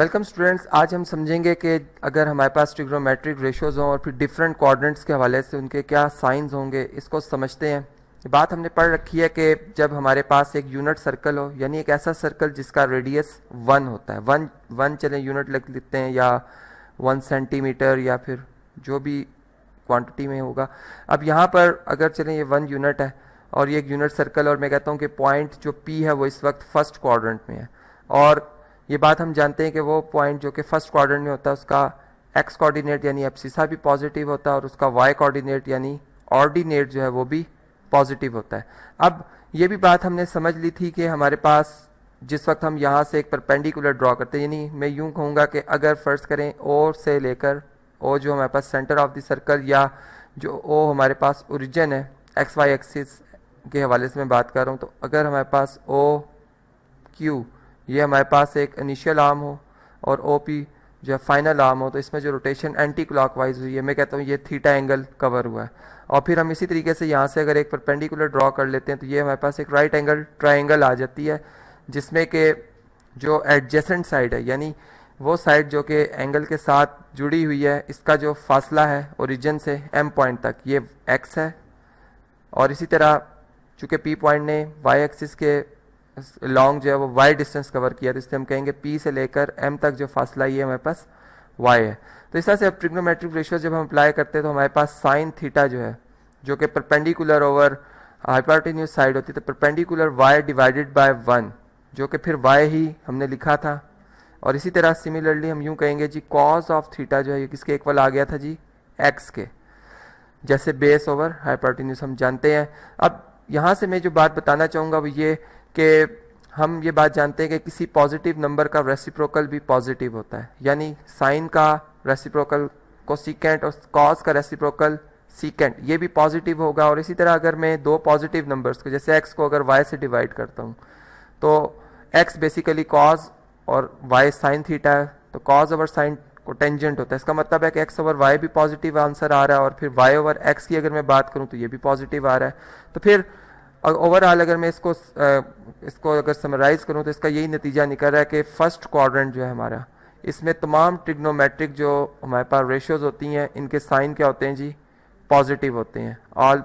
Welcome students. आज हम समझेंगे कि अगर हमारे पास ट्रिग्नोमेट्रिक रेशियोज हों और फिर डिफरेंट कोऑर्डिनेट्स के हवाले से उनके क्या साइंस होंगे, इसको समझते हैं। ये बात हमने पढ़ रखी है कि जब हमारे पास एक यूनिट सर्कल हो, यानी एक ऐसा सर्कल जिसका रेडियस 1 होता है, वन चले यूनिट लिख लेते हैं, या 1 सेंटीमीटर या फिर जो भी क्वांटिटी में होगा। अब यहाँ पर अगर चलें ये 1 यूनिट है और ये एक यूनिट सर्कल, और मैं कहता हूँ कि पॉइंट जो P है वो इस वक्त फर्स्ट क्वाड्रेंट में है, और ये बात हम जानते हैं कि वो पॉइंट जो कि फर्स्ट क्वाड्रेंट में होता है उसका एक्स कोऑर्डिनेट यानी एब्सिसा भी पॉजिटिव होता है और उसका वाई कोऑर्डिनेट यानी ऑर्डिनेट जो है वो भी पॉजिटिव होता है। अब ये भी बात हमने समझ ली थी कि हमारे पास जिस वक्त हम यहाँ से एक परपेंडिकुलर ड्रॉ करते हैं, यानी मैं यूँ कहूँगा कि अगर फर्ज करें ओ से लेकर ओ जो हमारे पास सेंटर ऑफ द सर्कल, या जो ओ हमारे पास ओरिजिन है एक्स वाई एक्सिस के हवाले से मैं बात कर रहा हूँ, तो अगर हमारे पास ओ क्यू ये हमारे पास एक इनिशियल आर्म हो और ओ पी जो है फाइनल आर्म हो, तो इसमें जो रोटेशन एंटी क्लॉकवाइज हुई है, मैं कहता हूँ ये थीटा एंगल कवर हुआ है। और फिर हम इसी तरीके से यहाँ से अगर एक परपेंडिकुलर ड्रॉ कर लेते हैं तो ये हमारे पास एक राइट एंगल ट्राइंगल आ जाती है, जिसमें कि जो एडजेसेंट साइड है यानी वो साइड जो कि एंगल के साथ जुड़ी हुई है, इसका जो फासला है ओरिजिन से एम पॉइंट तक ये एक्स है, और इसी तरह चूँकि पी पॉइंट ने वाई एक्सिस के लॉन्ग जो है वो वाई डिस्टेंस कवर किया, तो इसलिए हम कहेंगे पी से लेकर एम तक जो फासला ये हमारे पास वाई है। तो इस तरह से अब ट्रिग्नोमेट्रिक रेशियो जब हम अप्लाई करते हैं तो हमारे पास साइन थीटा जो है जो कि परपेंडिकुलर ओवर हाइपोटेन्यूज साइड होती है, तो परपेंडिकुलर वाई डिवाइडेड बाय 1 जो कि फिर वाई ही हमने लिखा था। और इसी तरह सिमिलरली हम यूँ कहेंगे जी कॉज ऑफ थीटा जो है ये किसके इक्वल आ गया था जी, एक्स के, जैसे बेस ओवर हाइपोटेन्यूज हम जानते हैं। अब यहाँ से मैं जो बात बताना चाहूँगा वो ये कि हम ये बात जानते हैं कि किसी पॉजिटिव नंबर का रेसिप्रोकल भी पॉजिटिव होता है, यानी साइन का रेसिप्रोकल कोसिकेंट और कॉस का रेसिप्रोकल सीकेंट ये भी पॉजिटिव होगा। और इसी तरह अगर मैं दो पॉजिटिव नंबर्स को, जैसे x को अगर y से डिवाइड करता हूँ तो x बेसिकली कॉस और y साइन थीटा है, तो कॉस ओवर साइन को टेंजेंट होता है। इसका मतलब है कि x ओवर y भी पॉजिटिव आंसर आ रहा है, और फिर y ओवर x की अगर मैं बात करूँ तो ये भी पॉजिटिव आ रहा है। तो फिर ओवरऑल अगर मैं इसको अगर समराइज करूं तो इसका यही नतीजा निकल रहा है कि फर्स्ट क्वाड्रेंट जो है हमारा, इसमें तमाम ट्रिग्नोमेट्रिक जो हमारे पास रेशियोज होती हैं इनके साइन क्या होते हैं जी, पॉजिटिव होते हैं। ऑल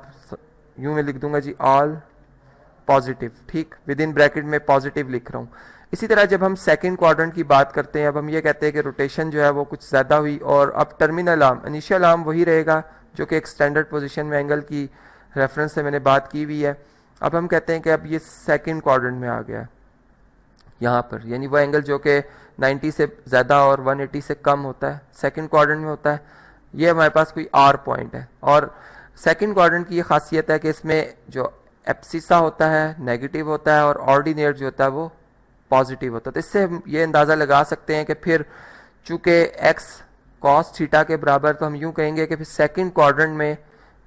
यूं मैं लिख दूंगा जी ऑल पॉजिटिव, ठीक, विद इन ब्रैकेट में पॉजिटिव लिख रहा हूँ। इसी तरह जब हम सेकंड क्वाड्रेंट की बात करते हैं, अब हम ये कहते हैं कि रोटेशन जो है वो कुछ ज़्यादा हुई, और अब टर्मिनल आर्म इनिशियल आर्म वही रहेगा जो कि एक स्टैंडर्ड पोजिशन में एंगल की रेफरेंस से मैंने बात की हुई है। अब हम कहते हैं कि अब ये सेकंड क्वाड्रेंट में आ गया यहाँ पर, यानी वो एंगल जो कि 90 से ज़्यादा और 180 से कम होता है सेकंड क्वाड्रेंट में होता है। ये हमारे पास कोई आर पॉइंट है, और सेकंड क्वाड्रेंट की ये खासियत है कि इसमें जो एब्सिसा होता है नेगेटिव होता है और ऑर्डिनेट जो होता है वो पॉजिटिव होता है। तो इससे हम ये अंदाज़ा लगा सकते हैं कि फिर चूँकि एक्स कॉस थीटा के बराबर, तो हम यूँ कहेंगे कि फिर सेकेंड क्वाड्रेंट में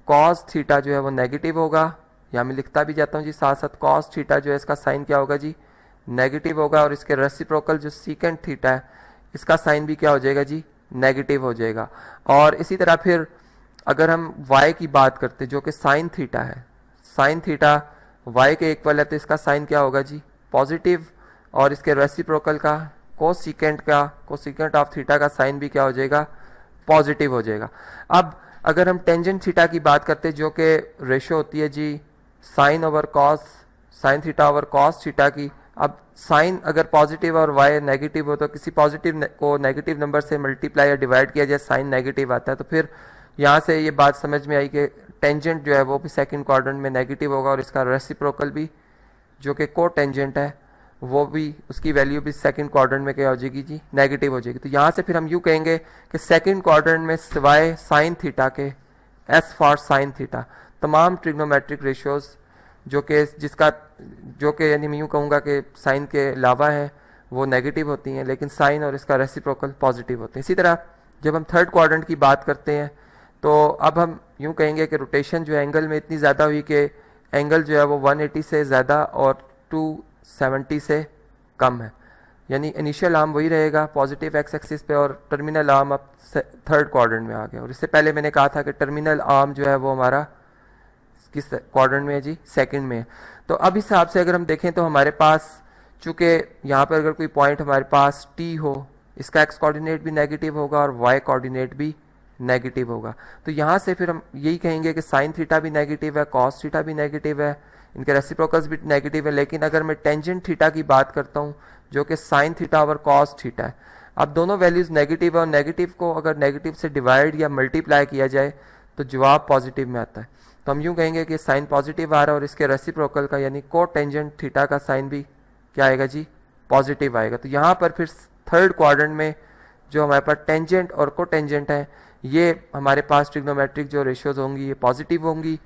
कॉस थीटा जो है वो नेगेटिव होगा, या मैं लिखता भी जाता हूँ जी साथ साथ, कॉस थीटा जो है इसका साइन क्या होगा जी, नेगेटिव होगा, और इसके रेसिप्रोकल जो सीकेंट थीटा है इसका साइन भी क्या हो जाएगा जी, नेगेटिव हो जाएगा। और इसी तरह फिर अगर हम y की बात करते हैं जो कि साइन थीटा है, साइन थीटा y के इक्वल है, तो इसका साइन क्या होगा जी, पॉजिटिव, और इसके रेसिप्रोकल का कोसिकेंट ऑफ थीटा का साइन भी क्या हो जाएगा, पॉजिटिव हो जाएगा। अब अगर हम टेंजेंट थीटा की बात करते हैं जो कि रेशियो होती है जी sine over cos, sine theta over cos theta की। अब साइन अगर पॉजिटिव और वाई नेगेटिव हो तो किसी पॉजिटिव को नेगेटिव नंबर से मल्टीप्लाई या डिवाइड किया जाए, साइन नेगेटिव आता है, तो फिर यहाँ से ये बात समझ में आई कि टेंजेंट जो है वो भी सेकंड क्वाड्रेंट में नेगेटिव होगा, और इसका रेसिप्रोकल भी जो कि को टेंजेंट है वो भी, उसकी वैल्यू भी सेकंड क्वाड्रेंट में क्या हो जाएगी जी, नेगेटिव हो जाएगी। तो यहाँ से फिर हम यूँ कहेंगे कि सेकंड क्वाड्रेंट में सिवाय साइन थीटा के एस फॉर साइन थीटा तमाम ट्रिग्नोमेट्रिक रेशियोज जो कि यानी मैं यूँ कहूँगा कि साइन के अलावा है वो नेगेटिव होती हैं, लेकिन साइन और इसका रेसिप्रोकल पॉजिटिव होते हैं। इसी तरह जब हम थर्ड क्वाड्रेंट की बात करते हैं तो अब हम यूँ कहेंगे कि रोटेशन जो एंगल में इतनी ज़्यादा हुई कि एंगल जो है वो 180 से ज़्यादा और 270 से कम है, यानी इनिशियल आर्म वही रहेगा पॉजिटिव एक्स एक्सिस पे, और टर्मिनल आर्म अब थर्ड क्वाड्रेंट में आ गया। और इससे पहले मैंने कहा था कि टर्मिनल आर्म जो है वो हमारा किस क्वाड्रेंट में है जी, सेकंड में है। तो अब इस हिसाब से अगर हम देखें तो हमारे पास चूँकि यहाँ पर अगर कोई पॉइंट हमारे पास टी हो, इसका एक्स कोऑर्डिनेट भी नेगेटिव होगा और वाई कोऑर्डिनेट भी नेगेटिव होगा। तो यहाँ से फिर हम यही कहेंगे कि साइन थीटा भी नेगेटिव है, कॉस थीटा भी नेगेटिव है, इनके रेसिप्रोकल्स भी नेगेटिव है। लेकिन अगर मैं टेंजेंट थीटा की बात करता हूँ जो कि sign theta over cos theta है, अब दोनों वैल्यूज नेगेटिव है और नेगेटिव को अगर नेगेटिव से डिवाइड या मल्टीप्लाई किया जाए तो जवाब पॉजिटिव में आता है। तो हम यूँ कहेंगे कि साइन पॉजिटिव आ रहा है और इसके रेसिप्रोकल का यानी को टेंजेंट थीटा का साइन भी क्या आएगा जी, पॉजिटिव आएगा। तो यहाँ पर फिर थर्ड क्वाड्रेंट में जो हमारे पास टेंजेंट और को टेंजेंट है, ये हमारे पास ट्रिग्नोमेट्रिक जो रेशियोज होंगी ये पॉजिटिव होंगी।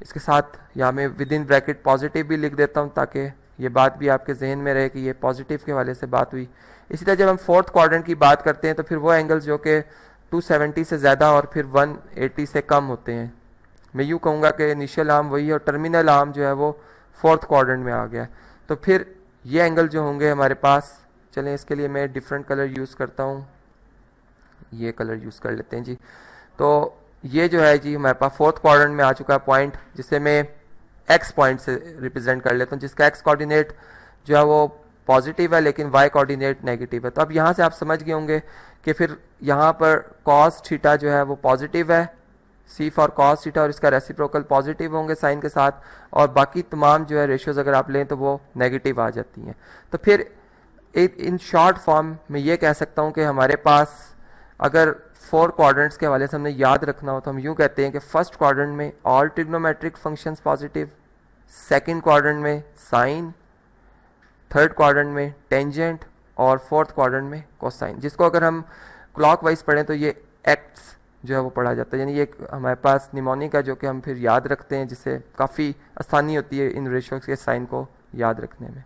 इसके साथ यहाँ मैं विद इन ब्रैकेट पॉजिटिव भी लिख देता हूँ ताकि ये बात भी आपके जहन में रहे कि ये पॉजिटिव के हवाले से बात हुई। इसी तरह जब हम फोर्थ क्वाड्रेंट की बात करते हैं तो फिर वो एंगल्स जो कि 270 से ज़्यादा और फिर 180 से कम होते हैं। मैं यूँ कहूँगा कि इनिशियल आर्म वही है और टर्मिनल आर्म जो है वो फोर्थ क्वाड्रेंट में आ गया। तो फिर ये एंगल जो होंगे हमारे पास, चलें इसके लिए मैं डिफरेंट कलर यूज़ करता हूँ, ये कलर यूज़ कर लेते हैं जी। तो ये जो है जी हमारे पास फोर्थ क्वाड्रेंट में आ चुका है पॉइंट, जिसे मैं एक्स पॉइंट से रिप्रेजेंट कर लेता हूँ, जिसका एक्स कोऑर्डिनेट जो है वो पॉजिटिव है लेकिन वाई कोऑर्डिनेट नेगेटिव है। तो अब यहाँ से आप समझ गए होंगे कि फिर यहाँ पर कॉस थीटा जो है वो पॉजिटिव है, सी फॉर कॉस थीटा, और इसका रेसिप्रोकल पॉजिटिव होंगे साइन के साथ, और बाकी तमाम जो है रेशियोज अगर आप लें तो वो नेगेटिव आ जाती हैं। तो फिर इन शॉर्ट फॉर्म में ये कह सकता हूँ कि हमारे पास अगर फोर क्वाड्रेंट्स के हवाले से हमने याद रखना हो तो हम यूँ कहते हैं कि फर्स्ट क्वाड्रेंट में all trigonometric functions positive, second quadrant में साइन, थर्ड क्वाड्रेंट में टेंजेंट और फोर्थ क्वाड्रेंट में कोसाइन। जिसको अगर हम क्लॉकवाइज पढ़ें तो ये एक्ट्स जो है वो पढ़ा जाता है, यानी ये हमारे पास निमोनिक है जो कि हम फिर याद रखते हैं, जिससे काफ़ी आसानी होती है इन रेशियोज के साइन को याद रखने में।